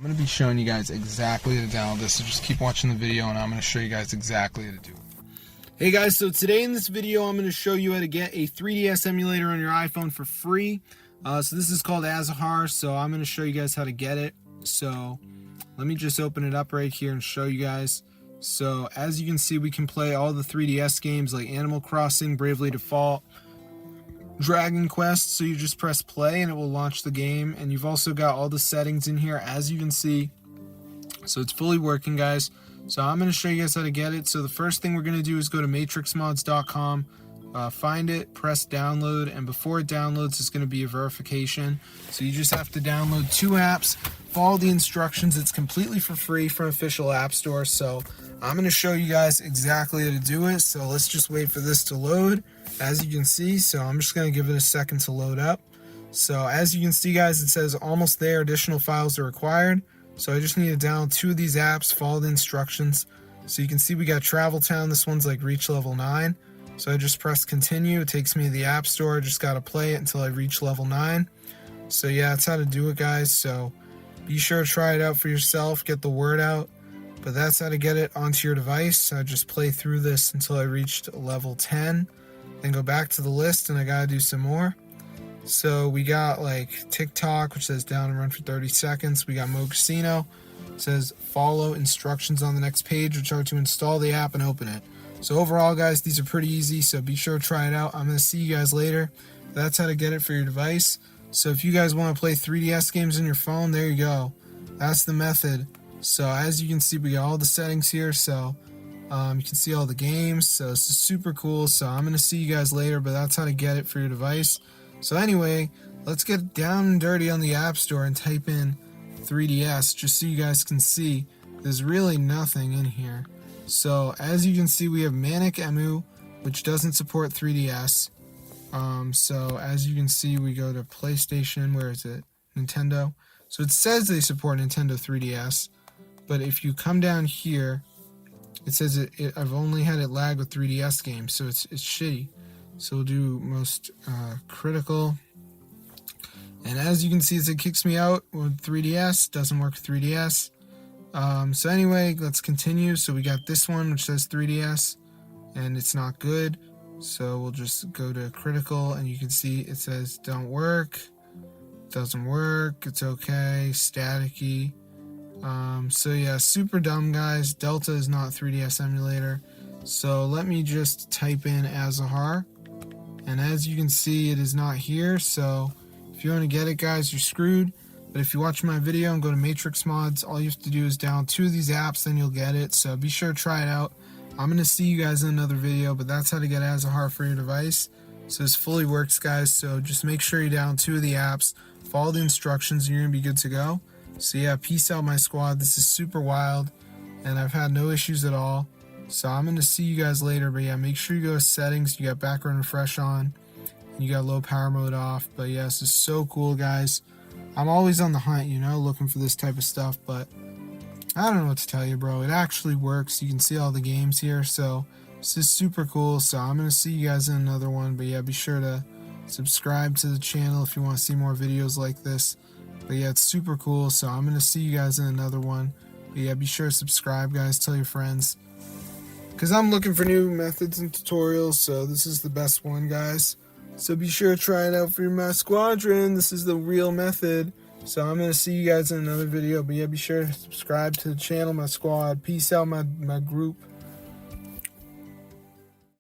I'm going to be showing you guys exactly how to download this, so just keep watching the video and I'm going to show you guys exactly how to do it. Hey guys, so today in this video I'm going to show you how to get a 3DS emulator on your iPhone for free. So this is called Azahar, so I'm going to show you guys how to get it. So let me just open it up right here and show you guys. So as you can see, we can play all the 3DS games like Animal Crossing, Bravely Default, Dragon Quest. So you just press play and it will launch the game, and you've also got all the settings in here as you can see. So it's fully working, guys. So I'm going to show you guys how to get it. So the first thing we're going to do is go to matrixmods.com, find it, press download, and before it downloads it's going to be a verification. So you just have to download 2 apps, follow the instructions. It's completely for free from official app store. So I'm going to show you guys exactly how to do it. So let's just wait for this to load. As you can see, so I'm just going to give it a second to load up. So as you can see, guys, it says almost there, additional files are required. So I just need to download 2 of these apps, follow the instructions. So you can see we got Travel Town. This one's like reach level 9. So I just press continue. It takes me to the app store. I just got to play it until I reach level 9. So yeah, that's how to do it, guys. So be sure to try it out for yourself, get the word out. But that's how to get it onto your device. I just play through this until I reached level 10. Then go back to the list and I gotta do some more. So we got like TikTok, which says down and run for 30 seconds. We got Mo Casino. It says follow instructions on the next page, which are to install the app and open it. So overall, guys, these are pretty easy, so be sure to try it out. I'm going to see you guys later. That's how to get it for your device. So if you guys want to play 3DS games on your phone, there you go. That's the method. So as you can see, we got all the settings here. So you can see all the games. So this is super cool. So I'm going to see you guys later, but that's how to get it for your device. So anyway, let's get down and dirty on the App Store and type in 3DS just so you guys can see there's really nothing in here. So as you can see, we have Manic Emu, which doesn't support 3DS. So as you can see, we go to PlayStation. Where is it? Nintendo. So it says they support Nintendo 3DS, but if you come down here, it says I've only had it lag with 3DS games, so it's shitty. So we'll do most critical. And as you can see, it kicks me out with 3DS. Doesn't work with 3DS. So anyway, let's continue. So we got this one, which says 3DS, and it's not good. So we'll just go to critical, and you can see it says don't work, doesn't work, it's okay, staticky. So yeah, super dumb, guys. Delta is not 3DS emulator. So let me just type in Azahar, and as you can see, it is not here. So if you want to get it, guys, you're screwed. But if you watch my video and go to Matrix Mods, all you have to do is download 2 of these apps, then you'll get it. So be sure to try it out. I'm going to see you guys in another video, but that's how to get Azahar for your device. So this fully works, guys. So just make sure you download 2 of the apps, follow the instructions, and you're going to be good to go. So yeah, peace out, my squad. This is super wild, and I've had no issues at all. So I'm going to see you guys later, but yeah, make sure you go to settings. You got background refresh on, and you got low power mode off. But yeah, this is so cool, guys. I'm always on the hunt, you know, looking for this type of stuff, but I don't know what to tell you, bro. It actually works. You can see all the games here, so this is super cool. So I'm going to see you guys in another one, but yeah, be sure to subscribe to the channel if you want to see more videos like this. But yeah, it's super cool, so I'm going to see you guys in another one. But yeah, be sure to subscribe, guys. Tell your friends, because I'm looking for new methods and tutorials, so this is the best one, guys. So be sure to try it out for my squadron. This is the real method. So I'm going to see you guys in another video. But yeah, be sure to subscribe to the channel, my squad. Peace out, my group.